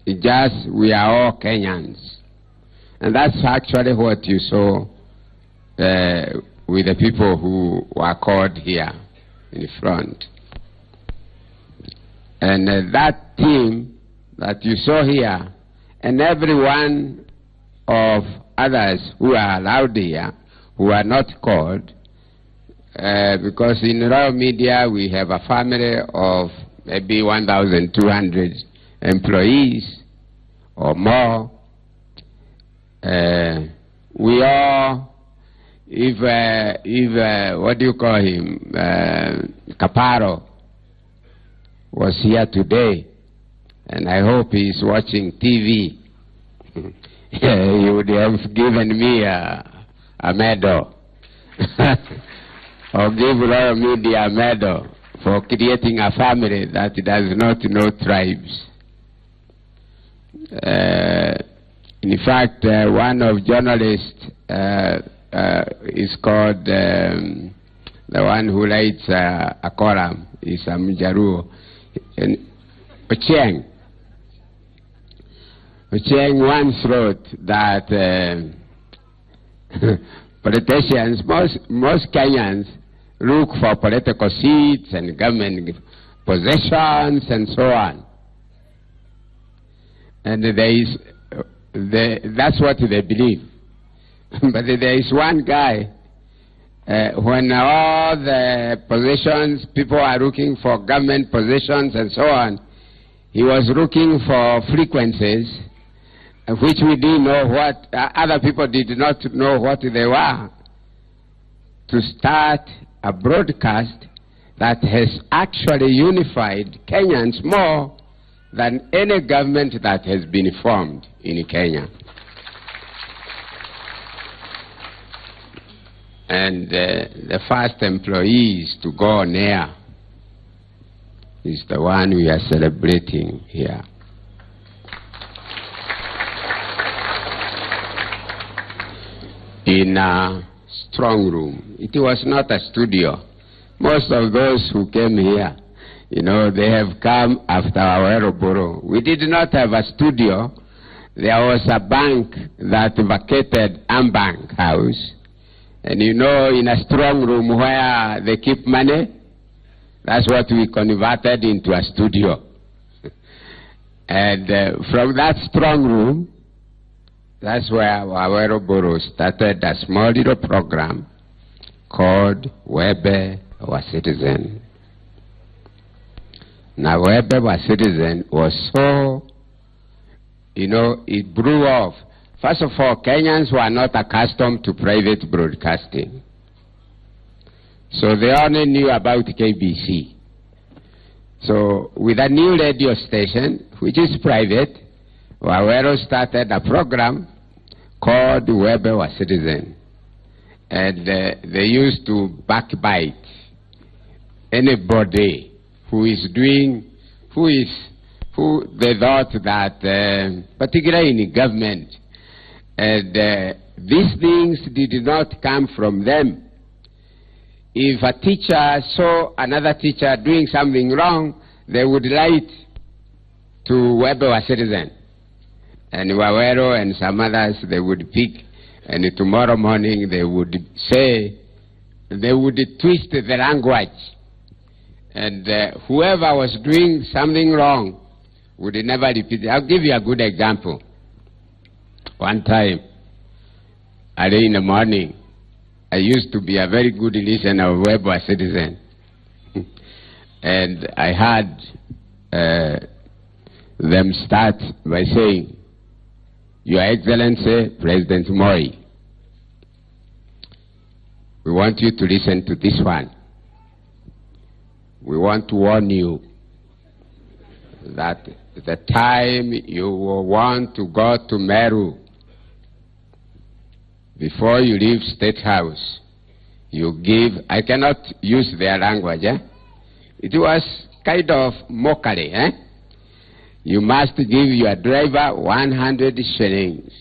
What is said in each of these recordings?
It's just we are all Kenyans. And that's actually what you saw with the people who were called here in front. And that team that you saw here, and every one of others who are allowed here, who are not called, because in Royal Media we have a family of maybe 1,200 employees or more. We all, if what do you call him, Caparo was here today, and I hope he's watching TV, he would have given me a medal, or give Royal Media a medal for creating a family that does not know tribes. In fact, one of journalists is called, the one who writes a column, is a Mjaruo, Ochieng. Ochieng once wrote that politicians, most Kenyans, look for political seats and government possessions and so on. And that's what they believe. But there is one guy, when all the positions, people are looking for government positions and so on, he was looking for frequencies, which we didn't know what, other people did not know what they were, to start a broadcast that has actually unified Kenyans more than any government that has been formed in Kenya. And the first employees to go on air is the one we are celebrating here. In a strong room. It was not a studio. Most of those who came here, you know, they have come after Waweru Mburu. We did not have a studio. There was a bank that vacated Ambank House. And you know, in a strong room where they keep money, that's what we converted into a studio. And from that strong room, that's where Waweru Mburu started a small little program called Webe, Our Citizen. Now, Webe, Our Citizen was so, you know, it blew off. First of all, Kenyans were not accustomed to private broadcasting. So they only knew about KBC. So with a new radio station, which is private, Waweru started a program called Webe, Our Citizen. And they used to backbite anybody who they thought that, particularly in the government, and these things did not come from them. If a teacher saw another teacher doing something wrong, they would write to Webe, Our Citizen. And Waweru and some others, they would pick, and tomorrow morning they would say, they would twist the language. And whoever was doing something wrong would never repeat it. I'll give you a good example. One time, early in the morning, I used to be a very good listener of Webe, Our Citizen. And I had them start by saying, Your Excellency, President Moi, we want you to listen to this one. We want to warn you that the time you will want to go to Meru, before you leave State House, you give, I cannot use their language, It was kind of mockery, You must give your driver 100 shillings.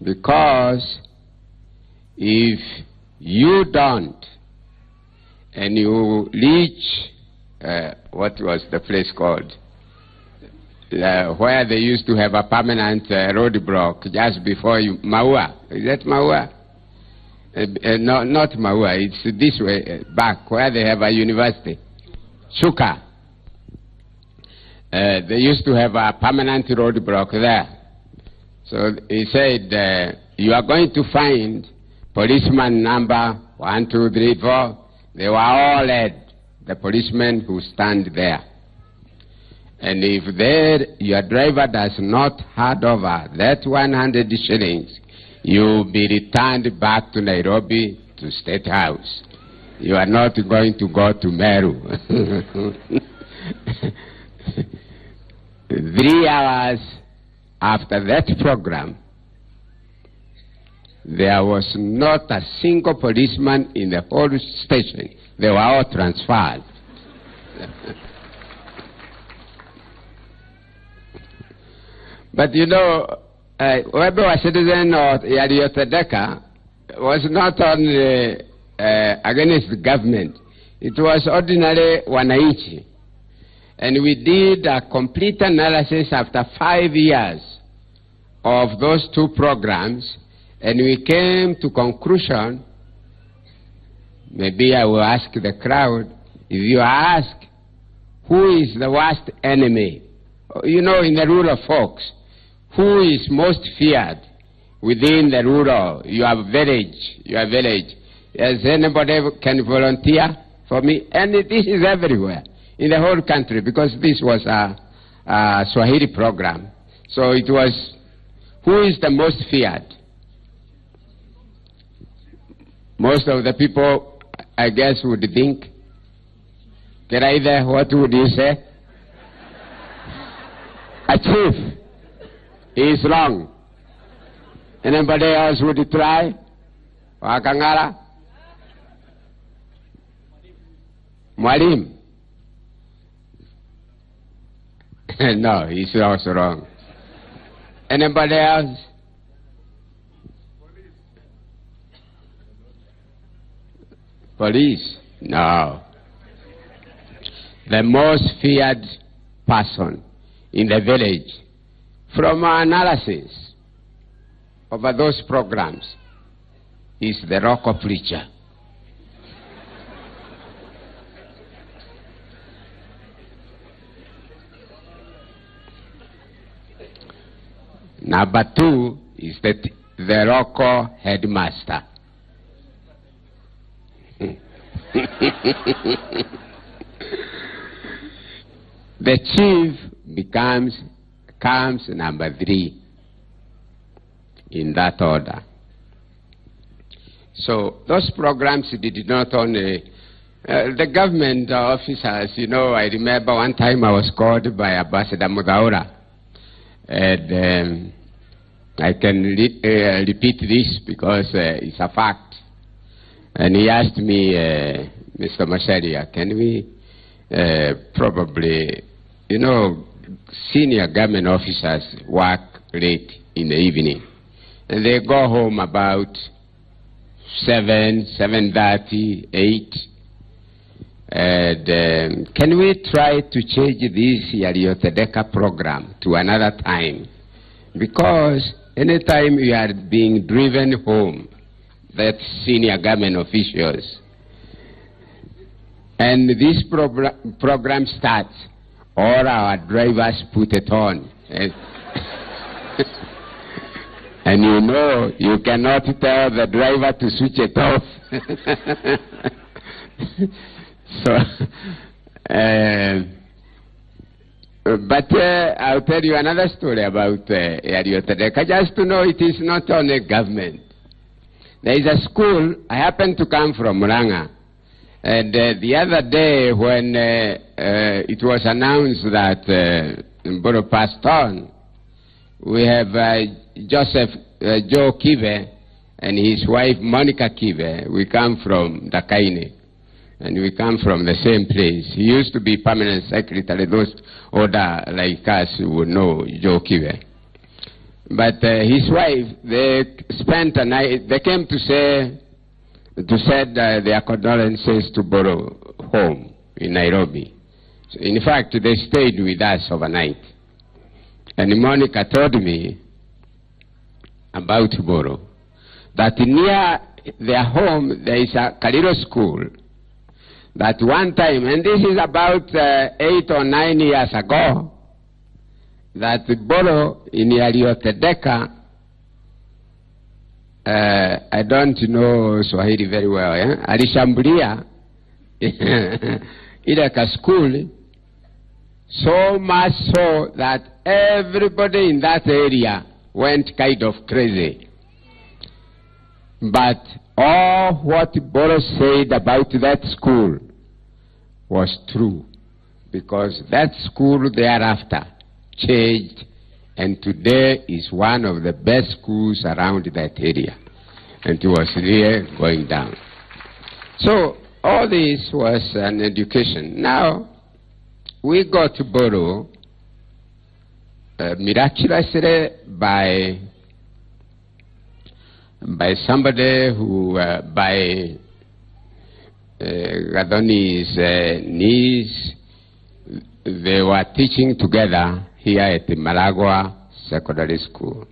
Because if you don't, and you reach, what was the place called? where they used to have a permanent roadblock just before Maua. Is that Maua? No, not Maua. It's this way, back, where they have a university. Shuka. They used to have a permanent roadblock there. So he said, you are going to find policeman number 1, 2, 3, 4. They were all led, the policemen who stand there. And if your driver does not hand over that 100 shillings, you will be returned back to Nairobi to State House. You are not going to go to Meru. 3 hours after that program, there was not a single policeman in the whole station. They were all transferred. But you know, whether a citizen or Yariotadeka was not only against the government, it was ordinary wananchi. And we did a complete analysis after 5 years of those 2 programs, and we came to conclusion. Maybe I will ask the crowd, if you ask, who is the worst enemy? You know, in the rural folks, who is most feared within the rural, your village? Does anybody can volunteer for me? And this is everywhere, in the whole country, because this was a Swahili program. So it was, who is the most feared? Most of the people, I guess, would think, Keraida, what would you say? A chief is wrong. Anybody else would try? Wakangara? Mwalim? No, he's also wrong. Anybody else? Police? No. The most feared person in the village, from our analysis over those programs, is the local preacher. Number 2 is the local headmaster. The chief comes number 3 in that order. So those programs did not only the government officers. You know, I remember one time I was called by Ambassador Mudaura, and I can repeat this because it's a fact. And he asked me, Mr. Macharia, can we probably, you know, senior government officers work late in the evening, and they go home about 7:30, 8. And can we try to change this Yariotadeka program to another time? Because anytime we are being driven home, that senior government officials, and this program starts, all our drivers put it on. And you know, you cannot tell the driver to switch it off. So, but I'll tell you another story about Yariotadeka, just to know it is not only government. There is a school. I happen to come from Muranga, and the other day when it was announced that Mburu passed on, we have Joe Kive and his wife Monica Kive. We come from Dakaine, and we come from the same place. He used to be permanent secretary. Those older like us would know Joe Kive. But his wife, they spent a night. They came to send their condolences to Mburu home in Nairobi. So in fact, they stayed with us overnight. And Monica told me about Mburu, that near their home there is a little school that one time, and this is about 8 or 9 years ago, that Mburu in Yaliotedeka, I don't know Swahili very well, alishambulia ile ka school, so much so that everybody in that area went kind of crazy. But all what Mburu said about that school was true, because that school thereafter changed, and today is one of the best schools around that area, and it was really going down. So all this was an education. Now we got Mburu miraculously by somebody who, by Gadoni's niece, they were teaching together here at the Malagwa Secondary School.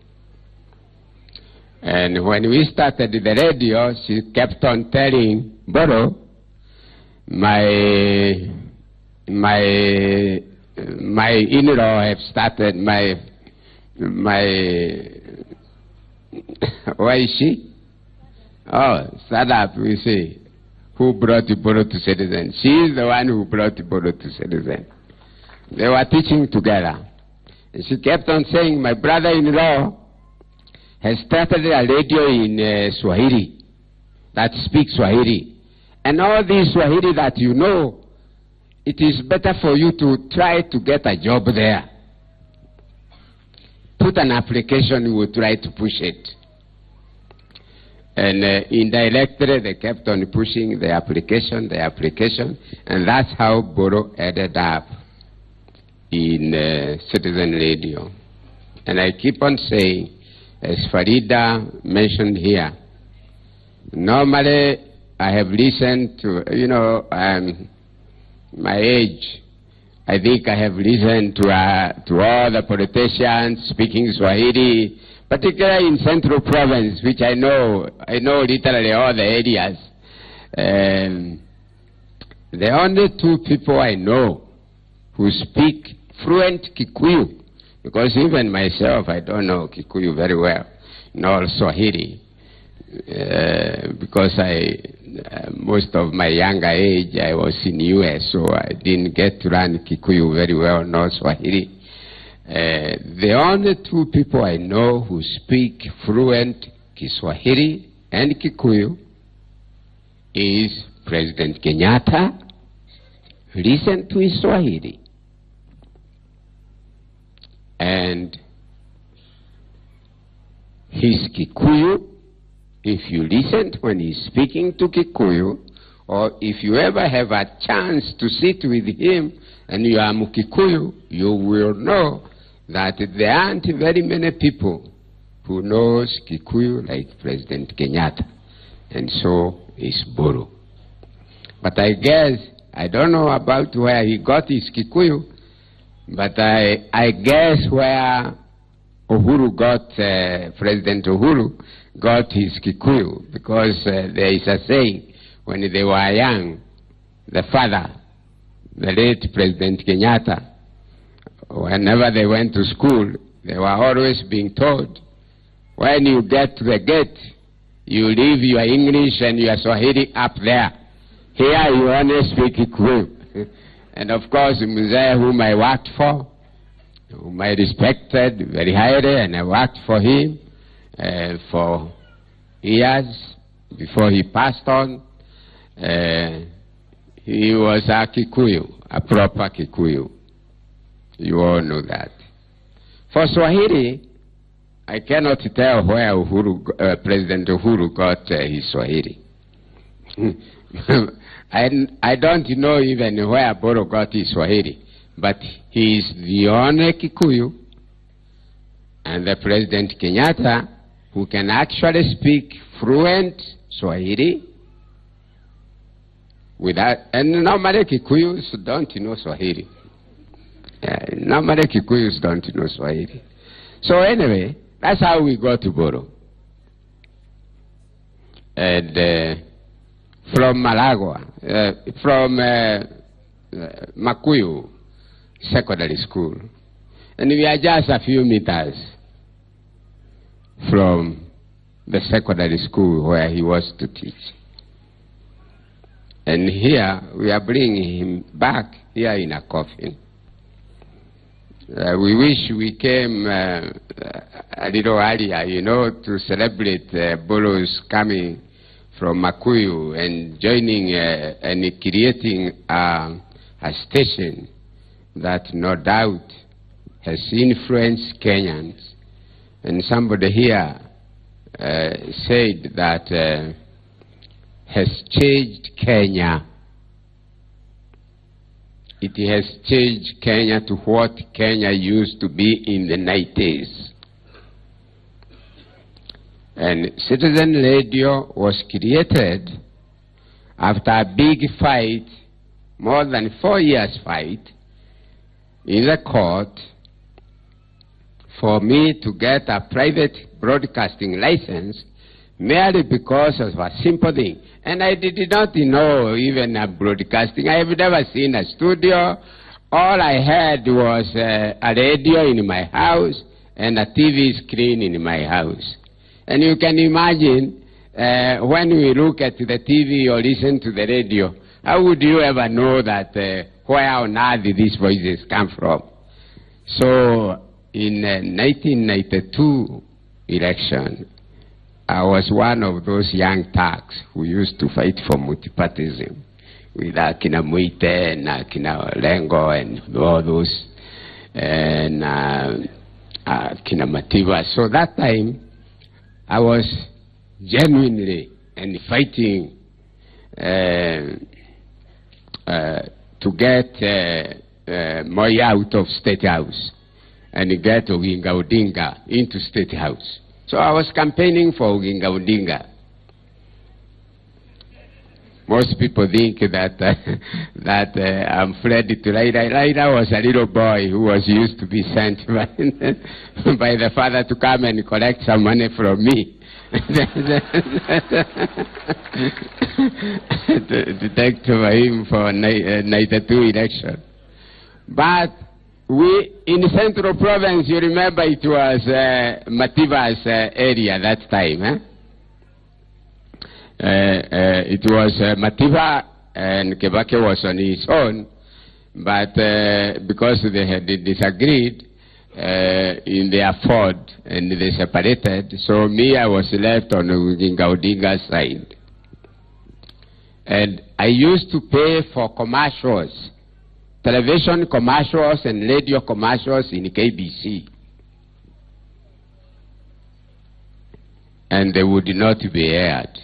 And when we started the radio, she kept on telling Mburu, my in-law have started, where is she? Oh, stand up, we see. Who brought Mburu to citizen? She is the one who brought Mburu to citizen. They were teaching together. And she kept on saying, my brother-in-law has started a radio in Swahili, that speaks Swahili. And all this Swahili that you know, it is better for you to try to get a job there. Put an application, we will try to push it. And indirectly, they kept on pushing the application, and that's how Mburu ended up in Citizen Radio. And I keep on saying, as Farida mentioned here, normally I have listened to, my age, I think I have listened to all the politicians speaking Swahili, particularly in Central Province, which I know literally all the areas. The only two people I know who speak fluent Kikuyu, because even myself, I don't know Kikuyu very well, nor Swahili, because most of my younger age, I was in US, so I didn't get to learn Kikuyu very well, nor Swahili. The only two people I know who speak fluent Kiswahili and Kikuyu is President Kenyatta. Listen to his Swahili. And his Kikuyu, if you listen when he's speaking to Kikuyu, or if you ever have a chance to sit with him and you are Mukikuyu, you will know that there aren't very many people who knows Kikuyu like President Kenyatta, and so is Mburu. But I guess, I don't know about where he got his Kikuyu, but I guess where Uhuru got, President Uhuru got his Kikuyu, because there is a saying, when they were young, the father, the late President Kenyatta, whenever they went to school, they were always being told, when you get to the gate, you leave your English and your Swahili up there. Here you only speak Kikuyu. And of course, Mzee, whom I worked for, whom I respected very highly, and I worked for him for years before he passed on. He was a Kikuyu, a proper Kikuyu. You all know that. For Swahili, I cannot tell where President Uhuru got his Swahili. I don't know even where Mburu got his Swahili, but he is the only Kikuyu, and the President Kenyatta, who can actually speak fluent Swahili without, and normally Kikuyus don't know Swahili. Normally Kikuyus don't know Swahili. So anyway, that's how we got to Boro. And from Malagua, from Makuyu Secondary School. And we are just a few meters from the secondary school where he was to teach. And here, we are bringing him back here in a coffin. We wish we came a little earlier, you know, to celebrate Boro's coming from Makuyu and joining and creating a station that no doubt has influenced Kenyans. And somebody here said that has changed Kenya. It has changed Kenya to what Kenya used to be in the 90s. And Citizen Radio was created after a big fight, more than 4 years fight, in the court for me to get a private broadcasting license merely because of a simple thing. And I did not know even a broadcasting. I have never seen a studio. All I had was a radio in my house and a TV screen in my house. And you can imagine when we look at the TV or listen to the radio, how would you ever know that where on earth these voices come from? So in 1992 election, I was one of those young Turks who used to fight for multipartyism with Akina Muite and Akina Lengo and all those, and Akina Mativa. So that time, I was genuinely and fighting to get Moi out of State House and get Oginga Odinga into State House. So I was campaigning for Oginga Odinga. Most people think that I'm Freddy to Raila. Raila was a little boy who was used to be sent by the father to come and collect some money from me. to take to him for 92 election. But we, in the Central Province, you remember it was Mativa's area that time. It was Mativa and Kebake was on his own, but because they had disagreed in their Ford and they separated, so me, I was left on Oginga Odinga's side. And I used to pay for commercials, television commercials and radio commercials in KBC. And they would not be aired.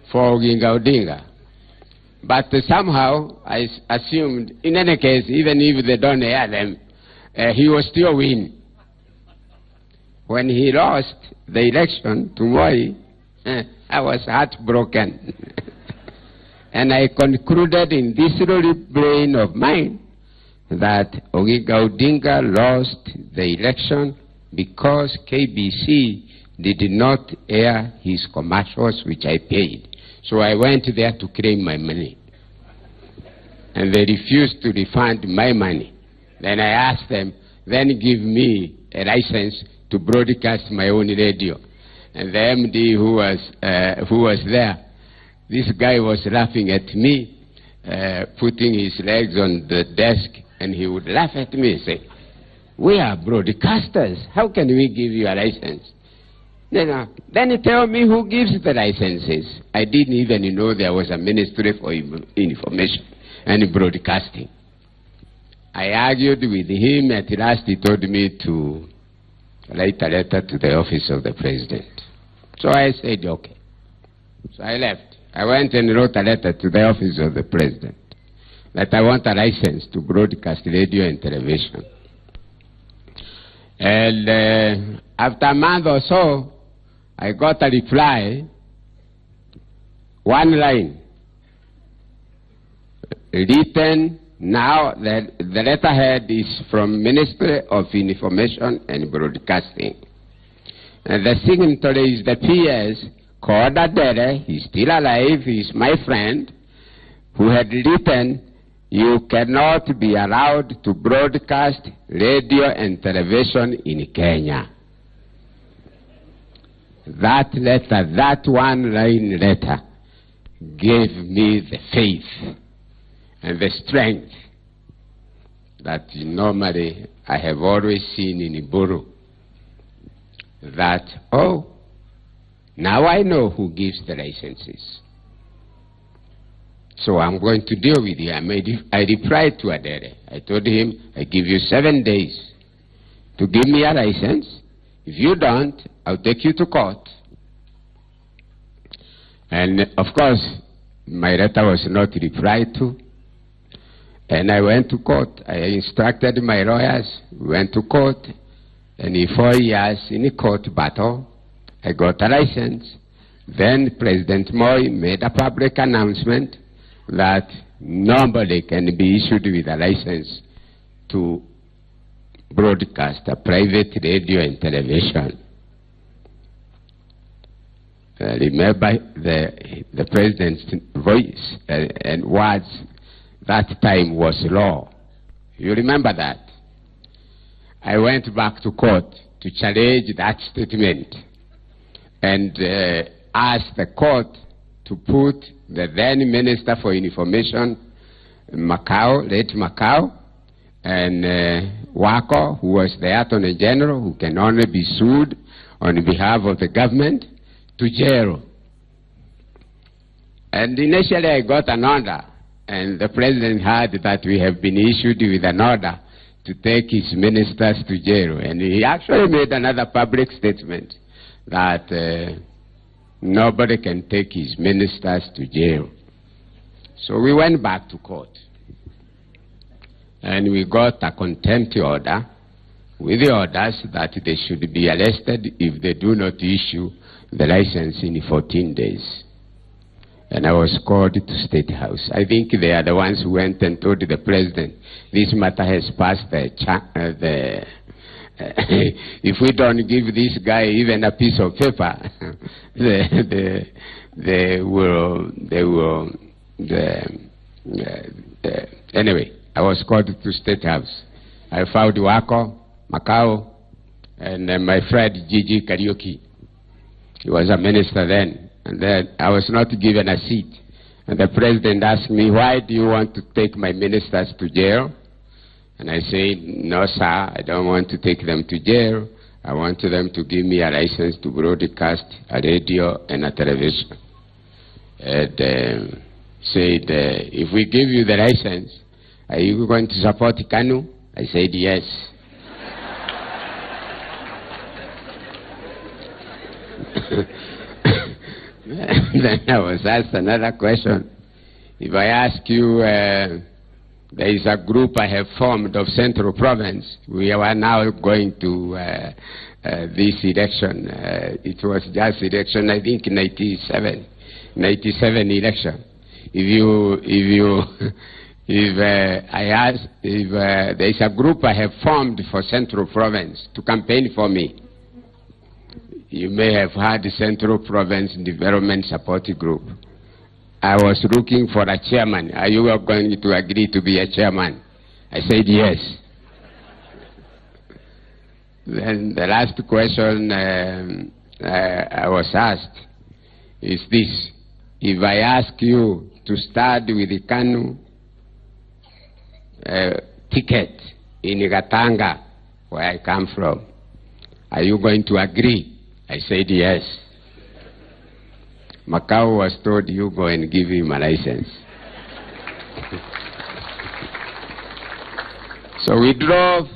For Oginga Odinga. But somehow I assumed, in any case, even if they don't air them, he will still win. When he lost the election to Moi, I was heartbroken. And I concluded in this little brain of mine that Oginga Odinga lost the election because KBC did not air his commercials, which I paid. So I went there to claim my money. And they refused to refund my money. Then I asked them, then give me a license to broadcast my own radio. And the MD who was there, this guy was laughing at me, putting his legs on the desk, and he would laugh at me and say, "We are broadcasters. How can we give you a license?" Then he tell me who gives the licenses. I didn't even know there was a Ministry for Information and Broadcasting. I argued with him. At last he told me to write a letter to the office of the president. So I said, okay. So I left. I went and wrote a letter to the office of the president that I want a license to broadcast radio and television. And after a month or so, I got a reply, one line. written. Now the letterhead is from Ministry of Information and Broadcasting. And the signatory is the PS, called Adere. He's still alive. He's my friend, who had written, "You cannot be allowed to broadcast radio and television in Kenya." That letter, that one-line letter, gave me the faith and the strength that normally I have always seen in Mburu. That, oh, now I know who gives the licenses. So I'm going to deal with you. I replied to Adere. I told him, I give you 7 days to give me a license. If you don't, I'll take you to court. And of course, my letter was not replied to. And I went to court. I instructed my lawyers, went to court. And in 4 years in a court battle, I got a license. Then President Moi made a public announcement that nobody can be issued with a license to broadcast a private radio and television. Remember the president's voice and words that time was law. You remember that? I went back to court to challenge that statement and asked the court to put the then Minister for Information, late Macau, and Wako, who was the Attorney General, who can only be sued on behalf of the government, to jail. And initially I got an order, and the President heard that we have been issued with an order to take his ministers to jail. And he actually made another public statement that nobody can take his ministers to jail. So we went back to court. And we got a contempt order with the orders that they should be arrested if they do not issue the license in 14 days. And I was called to State House. I think they are the ones who went and told the President, this matter has passed if we don't give this guy even a piece of paper, anyway, I was called to State House. I found Wako, Macau, and my friend Gigi Kariuki. He was a minister then. And then I was not given a seat. And the President asked me, why do you want to take my ministers to jail? And I said, no, sir, I don't want to take them to jail. I want them to give me a license to broadcast a radio and a television. And said, if we give you the license, are you going to support KANU? I said, yes. Then I was asked another question. If I ask you, there is a group I have formed of Central Province. We are now going to this election. It was just election, I think, 97 election. I ask if there is a group I have formed for Central Province to campaign for me. You may have heard the Central Province Development Support Group. I was looking for a chairman. Are you going to agree to be a chairman? I said yes. Then the last question I was asked is this. If I ask you to start with the KANU ticket in Gatanga, where I come from, are you going to agree? I said yes. Macau was told, you go and give him a license. So we drove.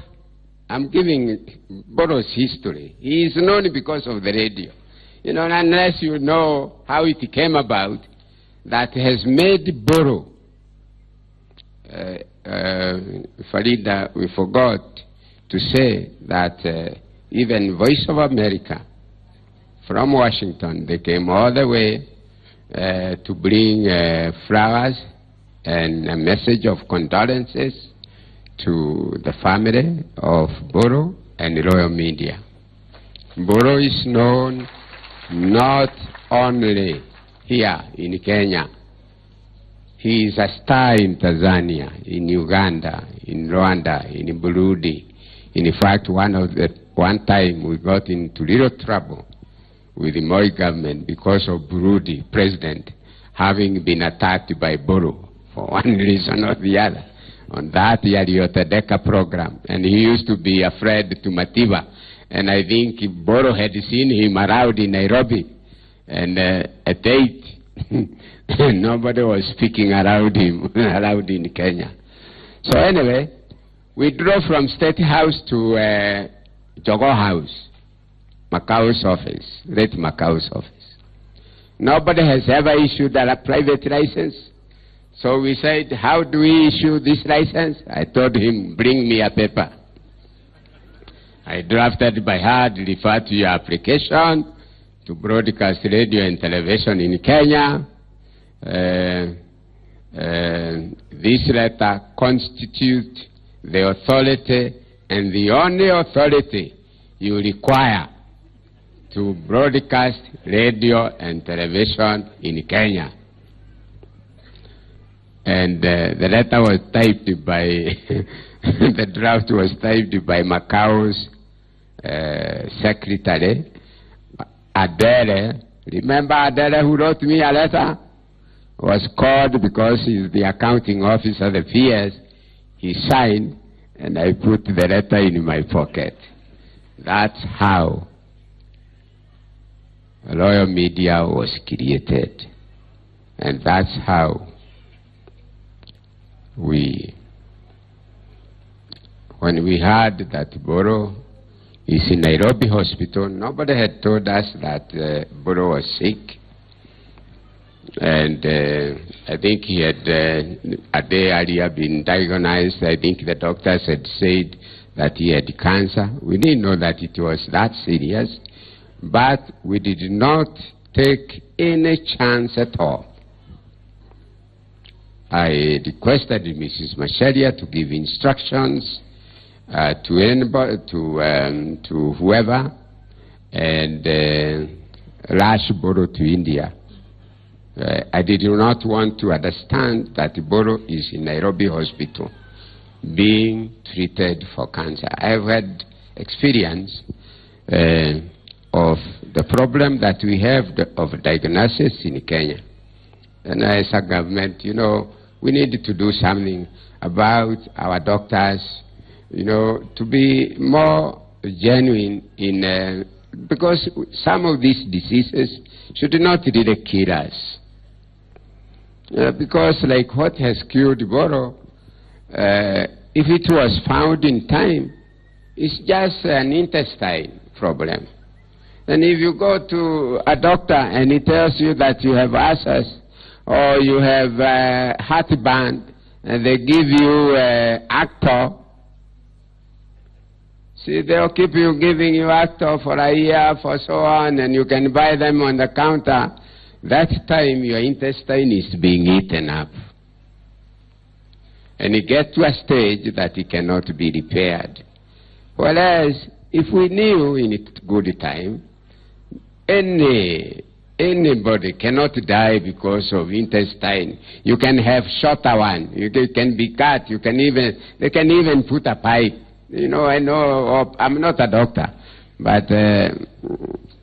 I'm giving Mboro's history. He is known because of the radio. You know, unless you know how it came about, that has made Mboro. Farida, we forgot to say that even Voice of America, from Washington, they came all the way to bring flowers and a message of condolences to the family of Mburu and the royal media. Mburu is known not only here in Kenya. He is a star in Tanzania, in Uganda, in Rwanda, in Burundi. In fact, one time we got into little trouble with the Moi government because of Burundi president having been attacked by Mburu for one reason or the other on that Yariotadeka program. And he used to be afraid to Matiba. And I think Mburu had seen him around in Nairobi. And at 8, nobody was speaking around him, around in Kenya. So anyway, we drove from State House to Jogo House, Macau's office, late Macau's office. Nobody has ever issued a private license. So we said, how do we issue this license? I told him, bring me a paper. I drafted by hand, referred to your application to broadcast radio and television in Kenya. This letter constitutes the authority and the only authority you require to broadcast radio and television in Kenya. And the letter was typed by, the draft was typed by Macau's secretary, Adele. Remember Adele who wrote me a letter? Was called because he's the accounting officer of the PS. He signed, and I put the letter in my pocket. That's how royal media was created. And that's how when we heard that Mburu is in Nairobi hospital, nobody had told us that Mburu was sick. And I think he had a day earlier been diagnosed. I think the doctors had said that he had cancer. We didn't know that it was that serious, but we did not take any chance at all. I requested Mrs. Macharia to give instructions to anybody, to whoever, and rush Mburu to India. I did not want to understand that Mburu is in Nairobi hospital being treated for cancer. I've had experience of the problem that we have of diagnosis in Kenya. And as a government, you know, we need to do something about our doctors, you know, to be more genuine in, because some of these diseases should not really kill us. Because like what has killed Mburu, if it was found in time, it's just an intestine problem. And if you go to a doctor and he tells you that you have ulcers or you have heartburn, and they give you Actor, see, they'll keep you giving you Actor for a year, for so on, and you can buy them on the counter. That time your intestine is being eaten up. And it gets to a stage that it cannot be repaired. Whereas, if we knew in good time, anybody cannot die because of intestine. You can have shorter one. You can be cut. You can even, they can even put a pipe. You know, I know, I'm not a doctor, but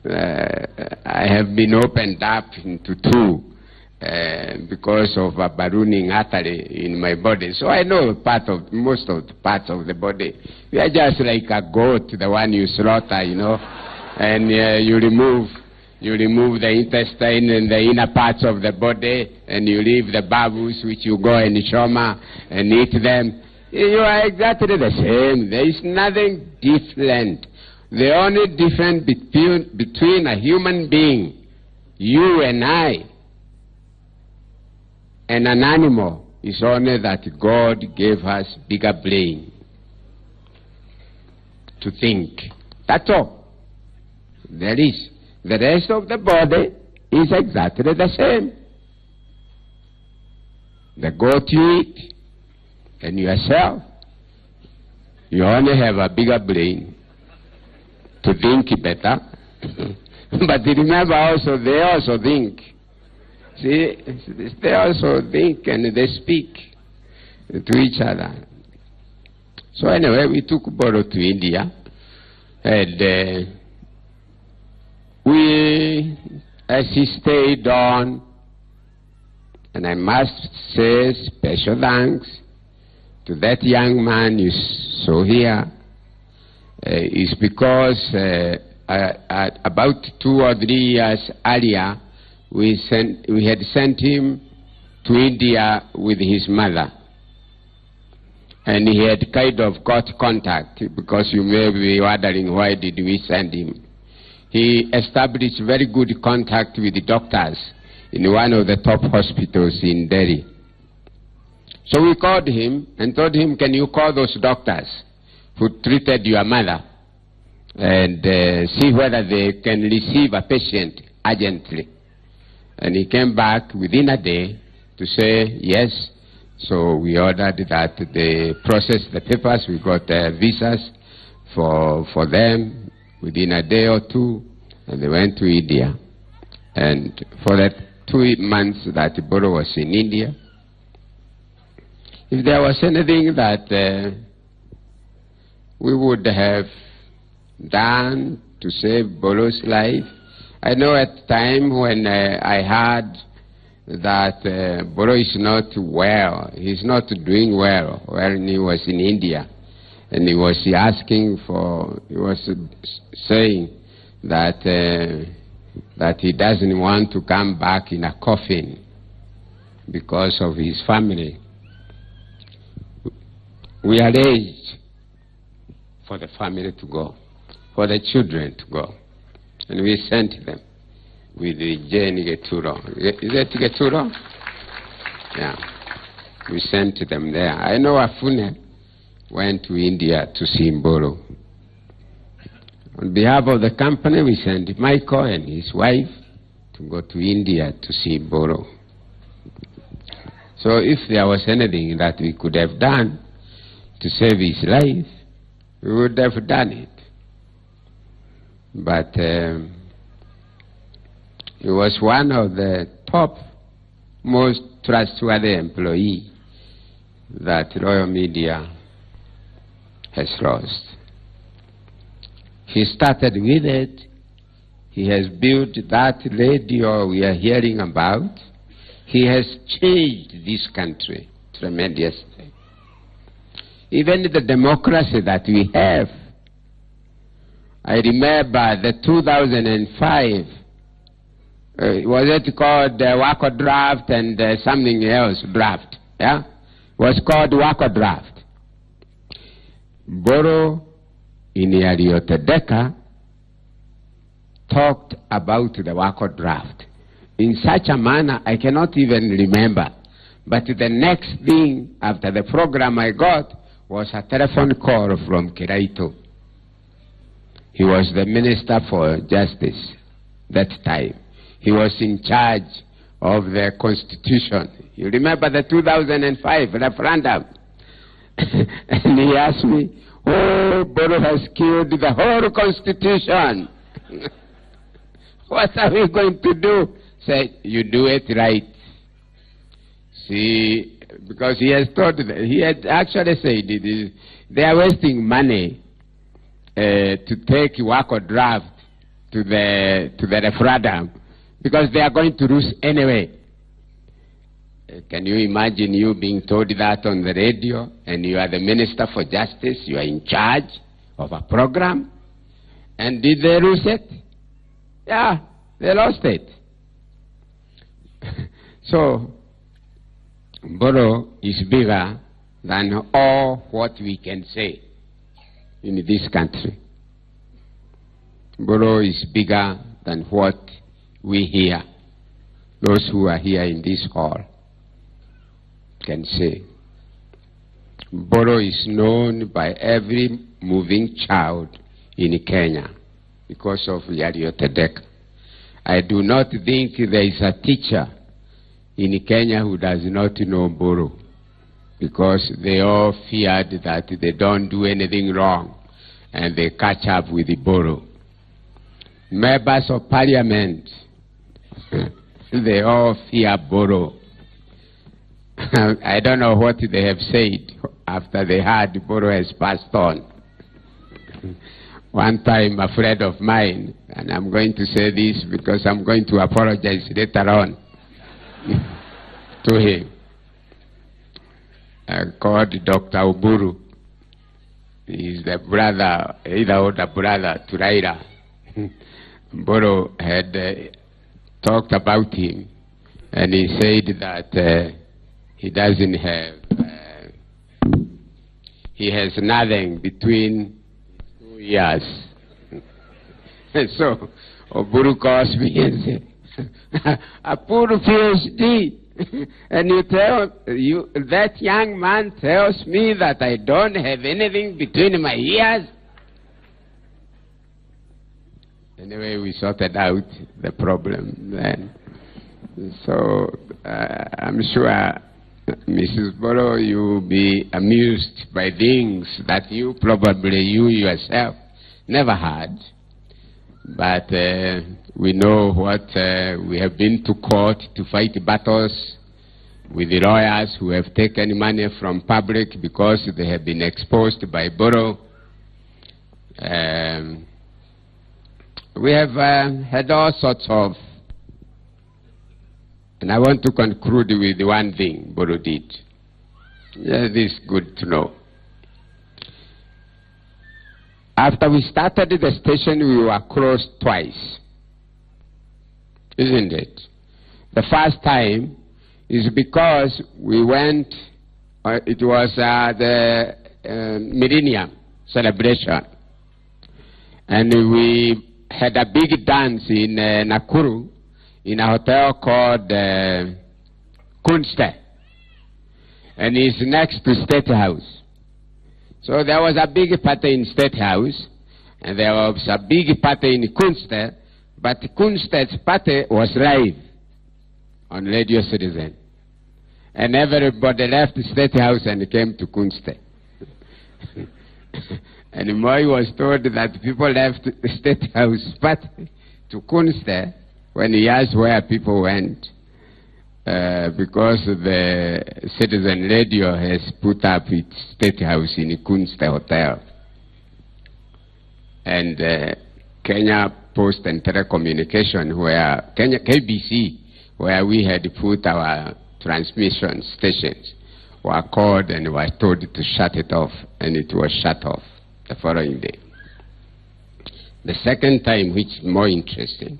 I have been opened up into two because of a ballooning artery in my body. So I know most of the parts of the body. We are just like a goat, the one you slaughter, you know, and you remove the intestine and the inner parts of the body, and you leave the bowels, which you go and shoma and eat them. You are exactly the same. There is nothing different. The only difference between a human being, you and I, and an animal is only that God gave us bigger brain to think. That's all. There is. The rest of the body is exactly the same. the goat you eat, and yourself. You only have a bigger brain to think better. But remember also, they also think. See, they also think and they speak to each other. So anyway, we took Mburu to India, and as he stayed on, and I must say special thanks to that young man you saw here, is because about 2 or 3 years earlier, we had sent him to India with his mother. And he had kind of got contact, because you may be wondering why did we send him. He established very good contact with the doctors in one of the top hospitals in Delhi. So we called him and told him, can you call those doctors who treated your mother and see whether they can receive a patient urgently. And he came back within a day to say yes. So we ordered that they process the papers. We got visas for them within a day or two, and they went to India. And for that 2 months that Mburu was in India, if there was anything that we would have done to save Mbulu's life, I know at the time when I heard that Mbulu is not well, he's not doing well when he was in India, and he was asking for, he was saying that that he doesn't want to come back in a coffin because of his family. We arranged for the family to go, for the children to go, and we sent them with the Jane Geturo. Is it Geturo? Yeah. We sent them there. I know Afune went to India to see Mbulu. On behalf of the company, we sent Michael and his wife to go to India to see Mbulu. So if there was anything that we could have done to save his life, we would have done it. But he was one of the top, most trustworthy employees that Royal Media has lost. He started with it. He has built that radio we are hearing about. He has changed this country tremendously. Even the democracy that we have. I remember the 2005, was it called Wako Draft and something else draft? Yeah? It was called Wako Draft. Mbulu in Yariotedeka talked about the Wako Draft in such a manner I cannot even remember. But the next thing after the program I got was a telephone call from Kiraito. He was the Minister for Justice that time. He was in charge of the Constitution. You remember the 2005 referendum? And he asked me, oh, Mbulu has killed the whole Constitution. What are we going to do? Say, you do it right. See, because he has thought, he had actually said, they are wasting money to take Wako Draft to the referendum because they are going to lose anyway. Can you imagine you being told that on the radio, and you are the Minister for Justice, you are in charge of a program, and did they lose it? Yeah, they lost it. So, Mbulu is bigger than all what we can say in this country. Mbulu is bigger than what we hear, those who are here in this hall can say. Mbulu is known by every moving child in Kenya because of Yariotedeka. I do not think there is a teacher in Kenya who does not know Mburu, because they all feared that they don't do anything wrong and they catch up with the Mburu. Members of parliament, they all fear Mburu. I don't know what they have said after they heard Mburu has passed on. One time a friend of mine, and I'm going to say this because I'm going to apologize later on to him, called Dr. Mburu. He's the brother, either older brother to Raila. Mburu had talked about him, and he said that he doesn't have, he has nothing between 2 years. And so Mburu calls me and said, a poor PhD, and that young man tells me that I don't have anything between my ears. Anyway, we sorted out the problem then. So I'm sure, Mrs. Mburu, you'll be amused by things that you yourself never had. But we know what we have been to court to fight battles with the lawyers who have taken money from public because they have been exposed by Mburu. We have had all sorts of, and I want to conclude with one thing Mburu did. This is good to know. After we started the station, we were closed twice. Isn't it? The first time is because we went, it was the millennium celebration. And we had a big dance in Nakuru in a hotel called Kunste. And it's next to State House. So there was a big party in State House, and there was a big party in Kunste, but Kunste's party was live on Radio Citizen. And everybody left State House and came to Kunste. And Moi was told that people left State House party to Kunste when he asked where people went. Because the Citizen Radio has put up its State House in Kunste Hotel. And Kenya Post and Telecommunication, where KBC, where we had put our transmission stations, were called and were told to shut it off, and it was shut off the following day. The second time, which is more interesting,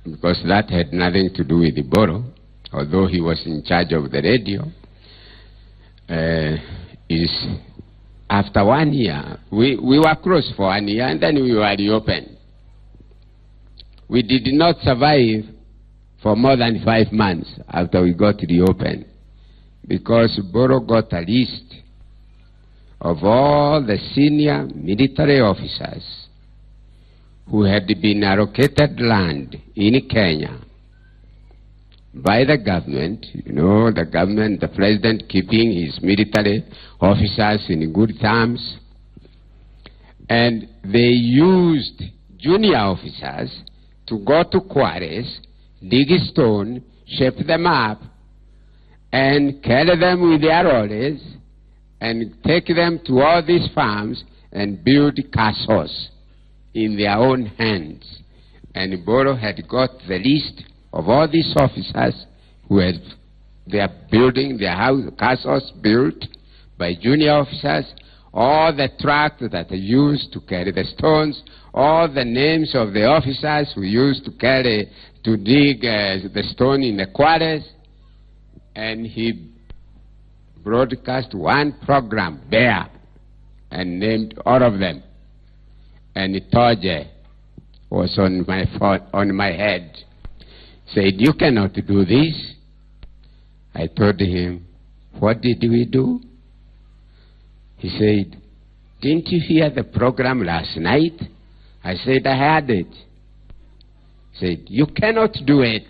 because that had nothing to do with the Mburu, although he was in charge of the radio, is after 1 year, we were closed for 1 year, and then we were reopened. We did not survive for more than 5 months after we got reopened, because Mburu got a list of all the senior military officers who had been allocated land in Kenya by the government, you know, the government, the president keeping his military officers in good terms. And they used junior officers to go to quarries, dig stone, shape them up, and carry them with their lorries, and take them to all these farms and build castles in their own hands. And Mburu had got the list of all these officers who had their building, their castles built by junior officers, all the trucks that they used to carry the stones, all the names of the officers who used to dig the stone in the quarries. And he broadcast one program there and named all of them. And Toje was on my head. Said, "You cannot do this." I told him, "What did we do?" He said, "Didn't you hear the program last night?" I said, "I heard it." He said, "You cannot do it."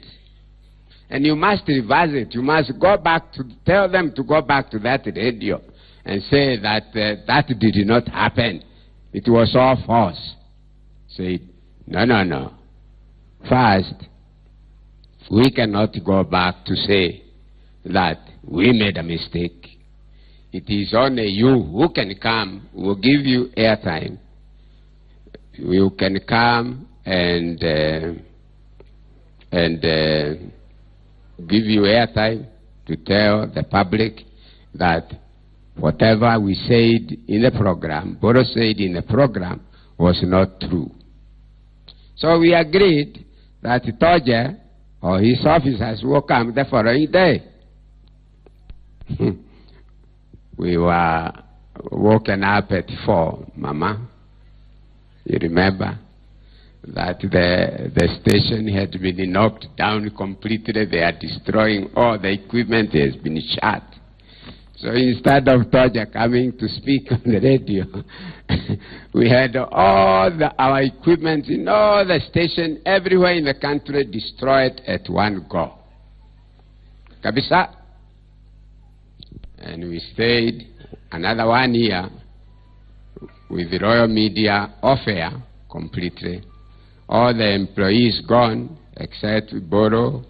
And you must reverse it. You must go back to, tell them to go back to that radio and say that that did not happen. It was all false. Say, no. First, we cannot go back to say that we made a mistake. It is only you who can come. We'll give you airtime. You can come and give you airtime to tell the public that whatever we said in the program, Mburu said in the program, was not true. So we agreed that Toja or his officers will come the following day. We were woken up at 4, Mama. You remember that the station had been knocked down completely. They are destroying all the equipment. Has been shut. So instead of Toja coming to speak on the radio, we had all our equipment in all the stations everywhere in the country destroyed at one go. Kabisa. And we stayed another 1 year with the Royal Media off air completely. All the employees gone except Mburu,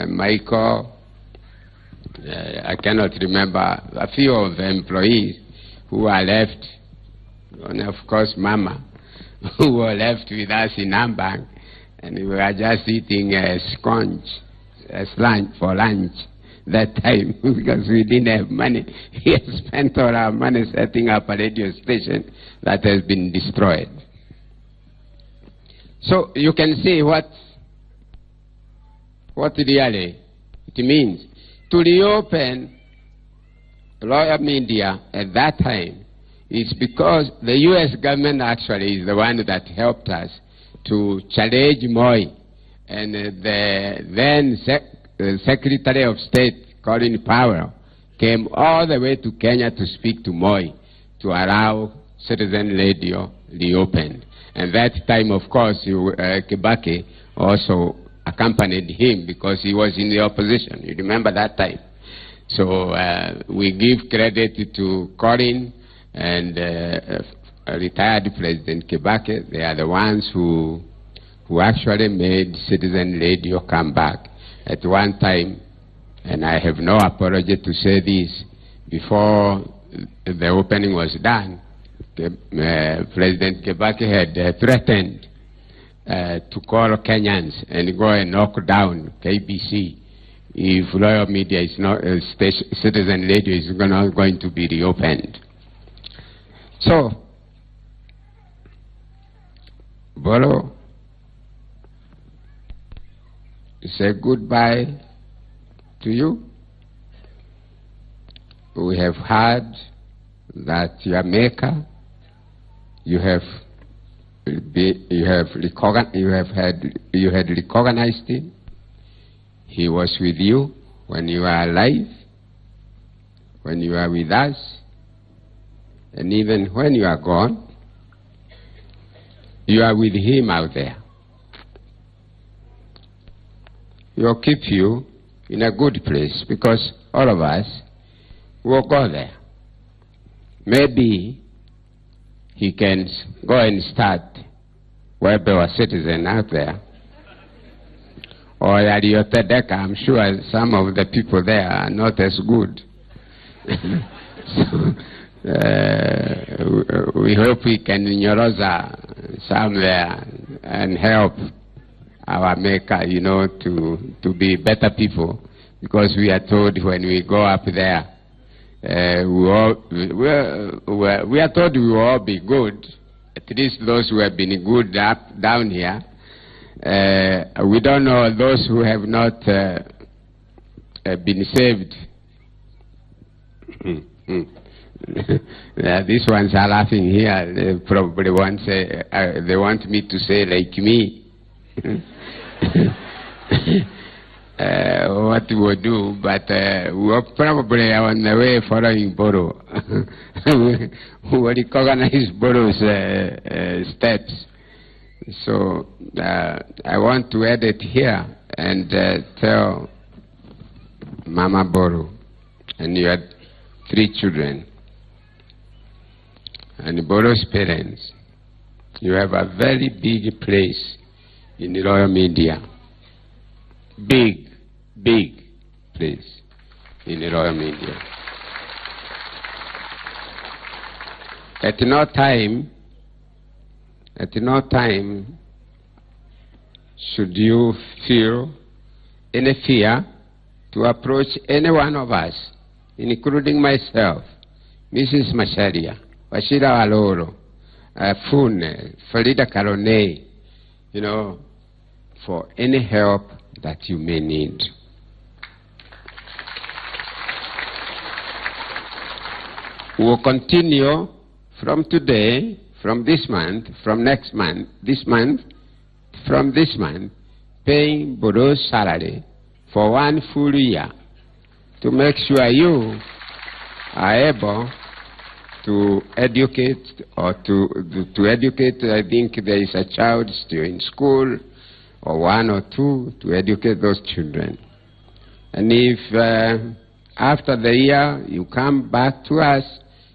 Michael, I cannot remember, a few of the employees who are left, and of course Mama, who were left with us in Ambang, and we were just eating a sponge for lunch that time because we didn't have money. We had spent all our money setting up a radio station that has been destroyed. So you can see what really it means. To reopen Royal Media at that time is because the U.S. government actually is the one that helped us to challenge Moi, and the then Secretary of State, Colin Powell, came all the way to Kenya to speak to Moi to allow Citizen Radio reopened. And that time, of course, Kibaki also accompanied him because he was in the opposition. You remember that time. So we give credit to Colin and retired President Kibaki. They are the ones who actually made Citizen Radio come back at one time. And I have no apology to say this. Before the opening was done, President Kibaki had threatened to call Kenyans and go and knock down KBC if Royal Media is not, Citizen Radio is not going to be reopened. So, Mburu, say goodbye to you. We have heard that your maker, you had recognized him. He was with you when you were alive, when you were with us, and even when you are gone, you are with him out there. He will keep you in a good place because all of us will go there. Maybe he can go and start Waweru Citizen out there. Or Yariotedeka, I'm sure some of the people there are not as good. So, we hope we can Nyoroza somewhere and help our maker, you know, to be better people. Because we are told when we go up there, we are told we will all be good. At least those who have been good down here. We don't know those who have not been saved. These ones are laughing here. They probably want they want me to say like me. What we will do, but we are probably on the way following Mburu. We will recognize Mburu's steps So I want to add it here and tell Mama Mburu, and you had 3 children, and Mburu's parents, you have a very big place in the royal media. Big place in the royal media. At no time should you feel any fear to approach any one of us, including myself, Mrs. Macharia, Washira Waloro, Fune, Farida Karone, for any help that you may need. We will continue from today, from this month, from next month, from this month, paying Mburu's salary for 1 full year to make sure you are able to educate or to educate. I think there is a child still in school, or 1 or 2, to educate those children. And if after the year you come back to us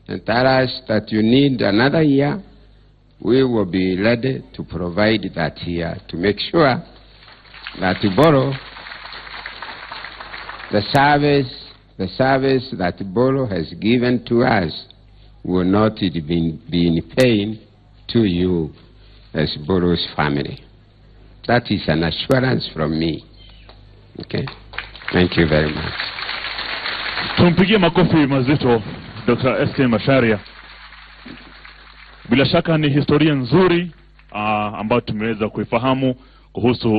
and tell us that you need another year, we will be ready to provide that year to make sure that Mburu, the service that Mburu has given to us will not be in pain to you as Mburu's family. That is an assurance from me. Okay? Thank you very much. Tumpigie makofi mazito Dr. S.K. Macharia. Bila shaka ni historia nzuri ambayo tumeweza kuifahamu kuhusu